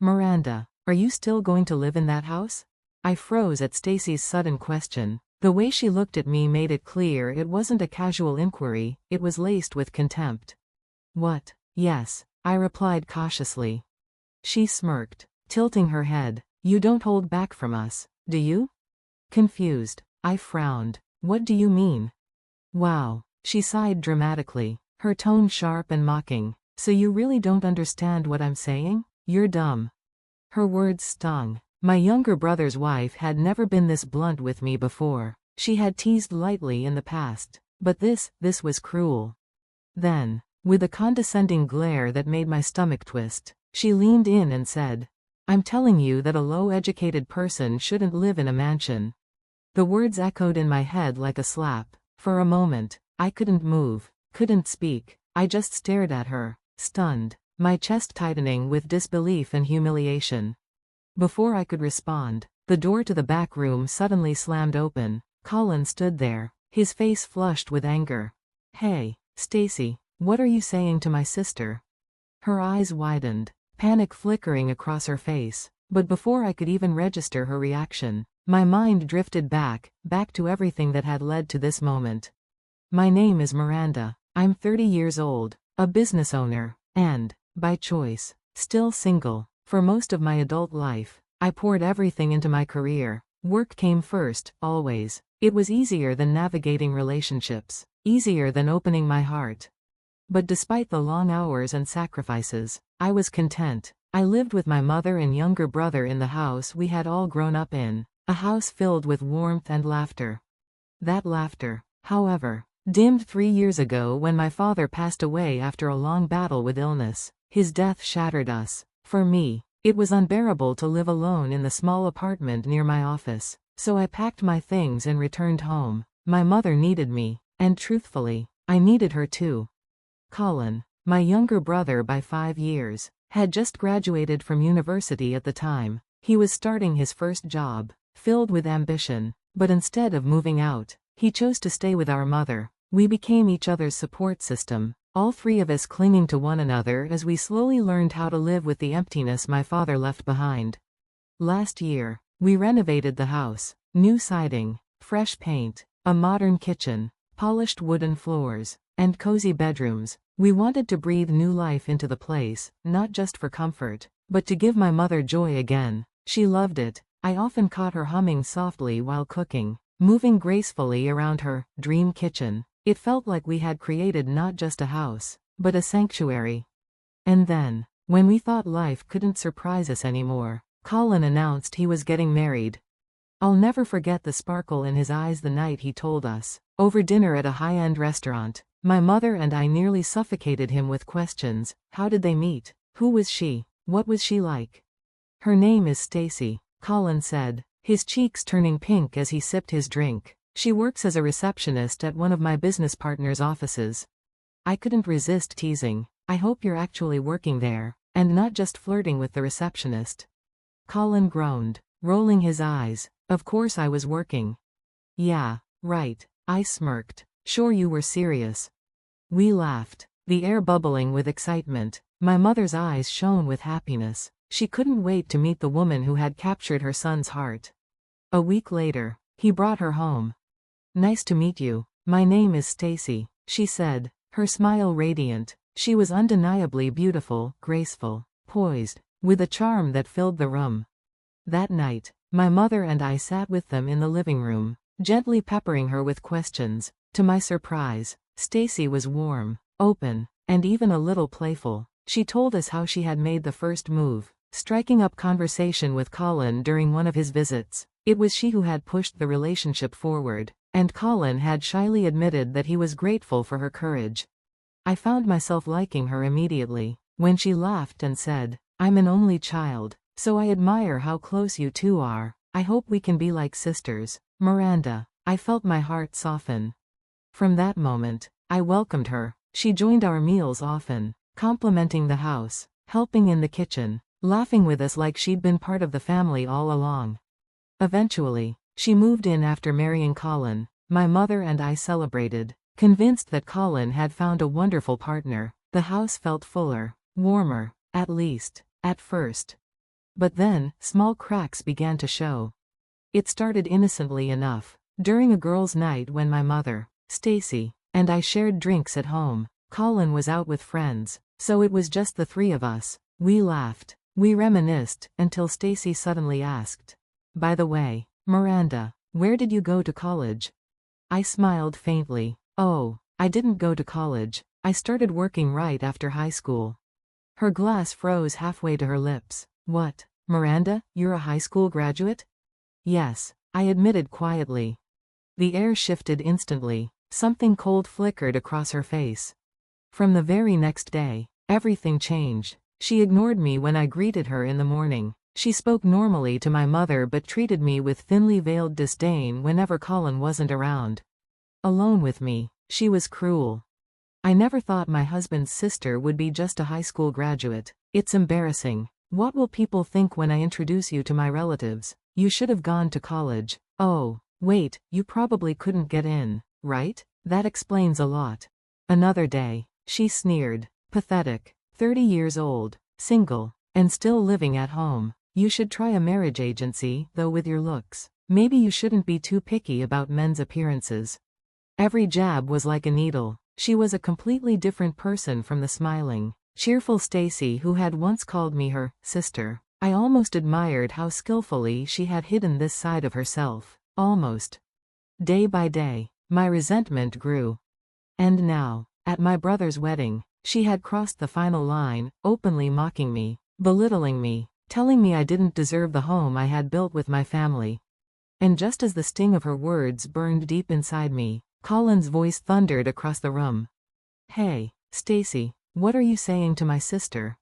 Miranda, are you still going to live in that house? I froze at Stacy's sudden question. The way she looked at me made it clear it wasn't a casual inquiry, it was laced with contempt. What? Yes, I replied cautiously. She smirked, tilting her head. You don't hold back from us, do you? Confused, I frowned. What do you mean? Wow, she sighed dramatically, her tone sharp and mocking. So you really don't understand what I'm saying? You're dumb. Her words stung. My younger brother's wife had never been this blunt with me before. She had teased lightly in the past. But this was cruel. Then, with a condescending glare that made my stomach twist, she leaned in and said, I'm telling you that a low-educated person shouldn't live in a mansion. The words echoed in my head like a slap. For a moment, I couldn't move, couldn't speak. I just stared at her, stunned, my chest tightening with disbelief and humiliation. Before I could respond, the door to the back room suddenly slammed open. Colin stood there, his face flushed with anger. Hey, Stacy, what are you saying to my sister? Her eyes widened, panic flickering across her face. But before I could even register her reaction, my mind drifted back to everything that had led to this moment. My name is Miranda. I'm 30 years old, a business owner, and, by choice, still single. For most of my adult life, I poured everything into my career. Work came first, always. It was easier than navigating relationships, easier than opening my heart. But despite the long hours and sacrifices, I was content. I lived with my mother and younger brother in the house we had all grown up in, a house filled with warmth and laughter. That laughter, however, dimmed 3 years ago when my father passed away after a long battle with illness. His death shattered us. For me, it was unbearable to live alone in the small apartment near my office, so I packed my things and returned home. My mother needed me, and truthfully, I needed her too. Colin, my younger brother by 5 years, had just graduated from university at the time. He was starting his first job, filled with ambition, but instead of moving out, he chose to stay with our mother. We became each other's support system, all three of us clinging to one another as we slowly learned how to live with the emptiness my father left behind. Last year, we renovated the house. New siding, fresh paint, a modern kitchen, polished wooden floors, and cozy bedrooms. We wanted to breathe new life into the place, not just for comfort, but to give my mother joy again. She loved it. I often caught her humming softly while cooking, moving gracefully around her dream kitchen. It felt like we had created not just a house, but a sanctuary. And then, when we thought life couldn't surprise us anymore, Colin announced he was getting married. I'll never forget the sparkle in his eyes the night he told us. Over dinner at a high-end restaurant, my mother and I nearly suffocated him with questions. How did they meet? Who was she? What was she like? Her name is Stacy, Colin said, his cheeks turning pink as he sipped his drink. She works as a receptionist at one of my business partner's offices. I couldn't resist teasing. I hope you're actually working there, and not just flirting with the receptionist. Colin groaned, rolling his eyes. Of course I was working. Yeah, right, I smirked. Sure you were serious. We laughed, the air bubbling with excitement. My mother's eyes shone with happiness. She couldn't wait to meet the woman who had captured her son's heart. A week later, he brought her home. Nice to meet you. My name is Stacy, she said, her smile radiant. She was undeniably beautiful, graceful, poised, with a charm that filled the room. That night, my mother and I sat with them in the living room, gently peppering her with questions. To my surprise, Stacy was warm, open, and even a little playful. She told us how she had made the first move, striking up conversation with Colin during one of his visits. It was she who had pushed the relationship forward, and Colin had shyly admitted that he was grateful for her courage. I found myself liking her immediately. When she laughed and said, I'm an only child, so I admire how close you two are. I hope we can be like sisters, Miranda. I felt my heart soften. From that moment, I welcomed her. She joined our meals often, complimenting the house, helping in the kitchen, laughing with us like she'd been part of the family all along. Eventually, she moved in after marrying Colin. My mother and I celebrated, convinced that Colin had found a wonderful partner. The house felt fuller, warmer, at least, at first. But then, small cracks began to show. It started innocently enough. During a girls' night when my mother, Stacy, and I shared drinks at home. Colin was out with friends, so it was just the three of us. We laughed. We reminisced, until Stacy suddenly asked, "By the way, Miranda, where did you go to college?" I smiled faintly. "Oh, I didn't go to college. I started working right after high school." Her glass froze halfway to her lips. "What, Miranda, you're a high school graduate?" "Yes," I admitted quietly. The air shifted instantly. Something cold flickered across her face. From the very next day, everything changed. She ignored me when I greeted her in the morning. She spoke normally to my mother but treated me with thinly veiled disdain whenever Colin wasn't around. Alone with me, she was cruel. I never thought my husband's sister would be just a high school graduate. It's embarrassing. What will people think when I introduce you to my relatives? You should have gone to college. Oh, wait, you probably couldn't get in, right? That explains a lot. Another day, she sneered. Pathetic. 30 years old, single, and still living at home. You should try a marriage agency, though with your looks. Maybe you shouldn't be too picky about men's appearances. Every jab was like a needle. She was a completely different person from the smiling, cheerful Stacy who had once called me her sister. I almost admired how skillfully she had hidden this side of herself. Almost. Day by day, my resentment grew. And now, at my brother's wedding, she had crossed the final line, openly mocking me, belittling me, telling me I didn't deserve the home I had built with my family. And just as the sting of her words burned deep inside me, Colin's voice thundered across the room. "Hey, Stacy, what are you saying to my sister?"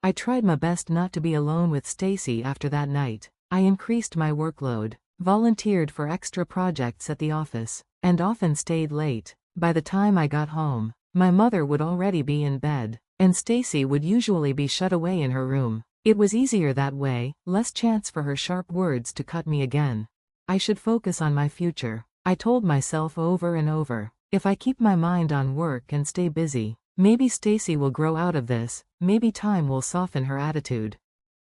I tried my best not to be alone with Stacy after that night. I increased my workload, volunteered for extra projects at the office, and often stayed late. By the time I got home, my mother would already be in bed, and Stacy would usually be shut away in her room. It was easier that way, less chance for her sharp words to cut me again. I should focus on my future, I told myself over and over. If I keep my mind on work and stay busy, maybe Stacy will grow out of this, maybe time will soften her attitude.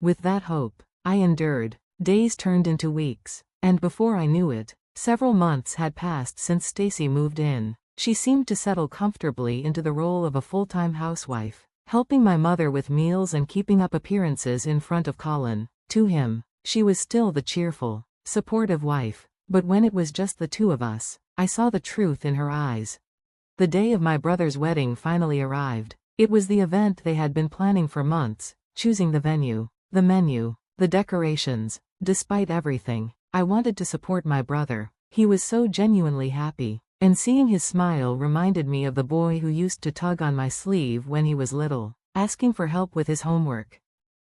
With that hope, I endured. Days turned into weeks, and before I knew it, several months had passed since Stacy moved in. She seemed to settle comfortably into the role of a full-time housewife, helping my mother with meals and keeping up appearances in front of Colin. To him, she was still the cheerful, supportive wife, but when it was just the two of us, I saw the truth in her eyes. The day of my brother's wedding finally arrived. It was the event they had been planning for months, choosing the venue, the menu, the decorations. Despite everything, I wanted to support my brother. He was so genuinely happy. And seeing his smile reminded me of the boy who used to tug on my sleeve when he was little, asking for help with his homework.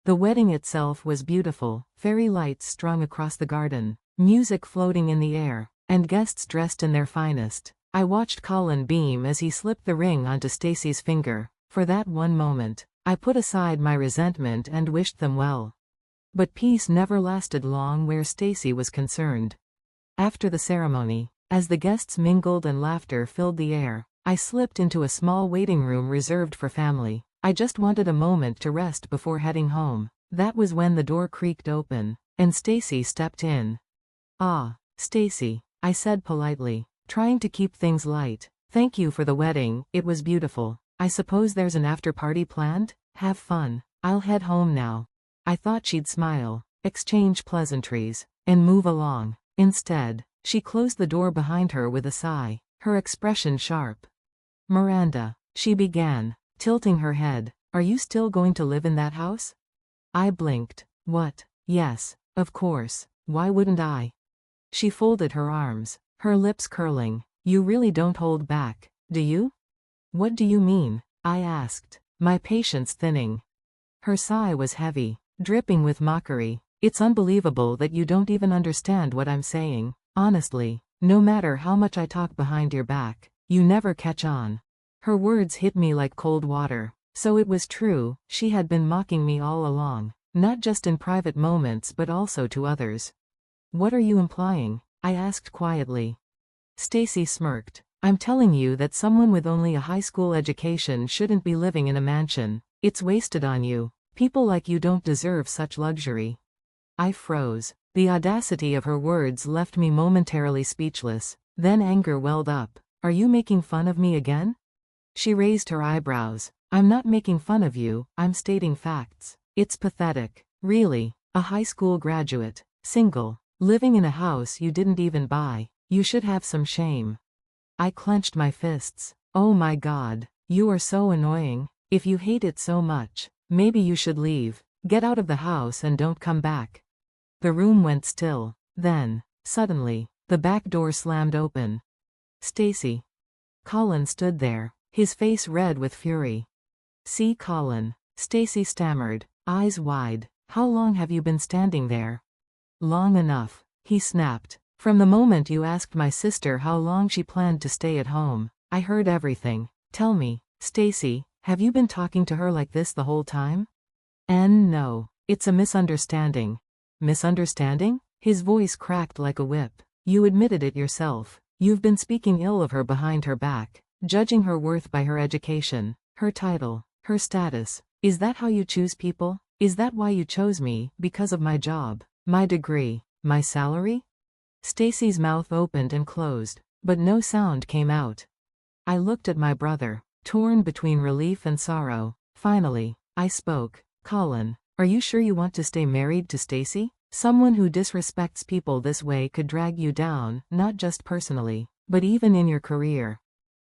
The wedding itself was beautiful, fairy lights strung across the garden, music floating in the air, and guests dressed in their finest. I watched Colin beam as he slipped the ring onto Stacy's finger. For that one moment, I put aside my resentment and wished them well. But peace never lasted long where Stacy was concerned. After the ceremony, as the guests mingled and laughter filled the air, I slipped into a small waiting room reserved for family. I just wanted a moment to rest before heading home. That was when the door creaked open, and Stacy stepped in. "Ah, Stacy," I said politely, trying to keep things light. "Thank you for the wedding, it was beautiful. I suppose there's an after-party planned? Have fun. I'll head home now." I thought she'd smile, exchange pleasantries, and move along. Instead, she closed the door behind her with a sigh, her expression sharp. "Miranda," she began, tilting her head, "are you still going to live in that house?" I blinked. "What? Yes, of course. Why wouldn't I?" She folded her arms, her lips curling. "You really don't hold back, do you?" "What do you mean?" I asked, my patience thinning. Her sigh was heavy, dripping with mockery. "It's unbelievable that you don't even understand what I'm saying. Honestly, no matter how much I talk behind your back, you never catch on." Her words hit me like cold water. So it was true, she had been mocking me all along, not just in private moments but also to others. "What are you implying?" I asked quietly. Stacy smirked. "I'm telling you that someone with only a high school education shouldn't be living in a mansion. It's wasted on you. People like you don't deserve such luxury. I froze. The audacity of her words left me momentarily speechless. Then anger welled up. Are you making fun of me again? She raised her eyebrows. I'm not making fun of you, I'm stating facts. It's pathetic. Really. A high school graduate. Single. Living in a house you didn't even buy. You should have some shame. I clenched my fists. Oh my God. You are so annoying. If you hate it so much, maybe you should leave. Get out of the house and don't come back. The room went still. Then, suddenly, the back door slammed open. Stacy. Colin stood there, his face red with fury. See Colin. Stacy stammered, eyes wide. How long have you been standing there? Long enough, he snapped. From the moment you asked my sister how long she planned to stay at home, I heard everything. Tell me, Stacy, have you been talking to her like this the whole time? No. It's a misunderstanding. Misunderstanding? His voice cracked like a whip. You admitted it yourself. You've been speaking ill of her behind her back, judging her worth by her education, her title, her status. Is that how you choose people? Is that why you chose me, because of my job, my degree, my salary? Stacy's mouth opened and closed, but no sound came out. I looked at my brother, torn between relief and sorrow. Finally, I spoke. Colin, are you sure you want to stay married to Stacy? Someone who disrespects people this way could drag you down, not just personally, but even in your career.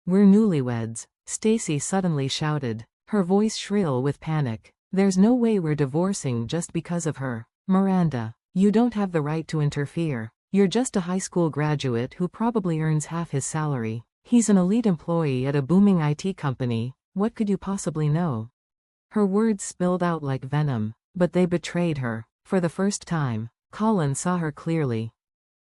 We're newlyweds, Stacy suddenly shouted, her voice shrill with panic. There's no way we're divorcing just because of her. Miranda, you don't have the right to interfere. You're just a high school graduate who probably earns half his salary. He's an elite employee at a booming IT company. What could you possibly know? Her words spilled out like venom, but they betrayed her. For the first time, Colin saw her clearly.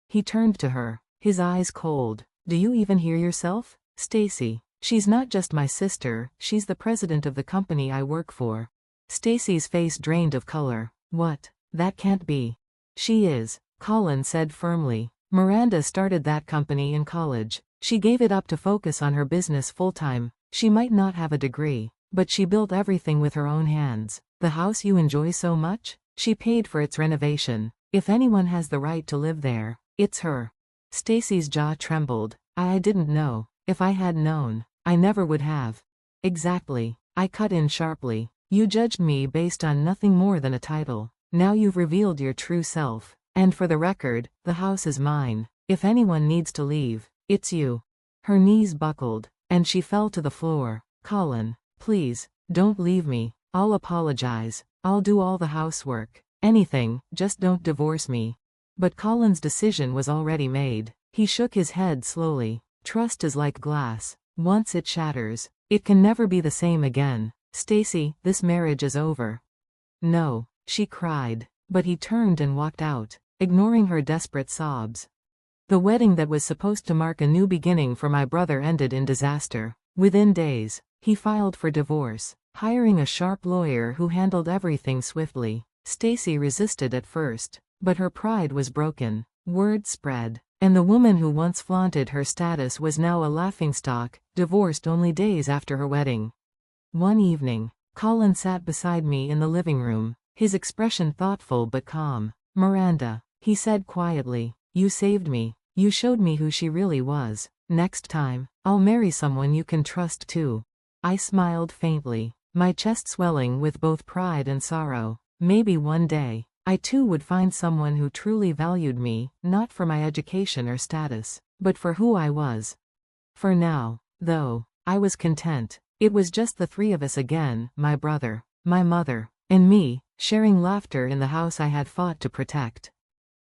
He turned to her, his eyes cold. Do you even hear yourself? Stacy, she's not just my sister, she's the president of the company I work for. Stacy's face drained of color. What? That can't be. She is, Colin said firmly. Miranda started that company in college. She gave it up to focus on her business full-time. She might not have a degree, but she built everything with her own hands. The house you enjoy so much? She paid for its renovation. If anyone has the right to live there, it's her. Stacy's jaw trembled. I didn't know. If I had known, I never would have. Exactly. I cut in sharply. You judged me based on nothing more than a title. Now you've revealed your true self. And for the record, the house is mine. If anyone needs to leave, it's you. Her knees buckled, and she fell to the floor. Colin, please, don't leave me. I'll apologize. I'll do all the housework. Anything, just don't divorce me. But Colin's decision was already made. He shook his head slowly. Trust is like glass. Once it shatters, it can never be the same again. Stacy, this marriage is over. No, she cried. But he turned and walked out, ignoring her desperate sobs. The wedding that was supposed to mark a new beginning for my brother ended in disaster. Within days, he filed for divorce, hiring a sharp lawyer who handled everything swiftly. Stacy resisted at first, but her pride was broken. Word spread, and the woman who once flaunted her status was now a laughingstock, divorced only days after her wedding. One evening, Colin sat beside me in the living room, his expression thoughtful but calm. Miranda, he said quietly, you saved me. You showed me who she really was. Next time, I'll marry someone you can trust too. I smiled faintly, my chest swelling with both pride and sorrow. Maybe one day, I too would find someone who truly valued me, not for my education or status, but for who I was. For now, though, I was content. It was just the three of us again, my brother, my mother, and me, sharing laughter in the house I had fought to protect.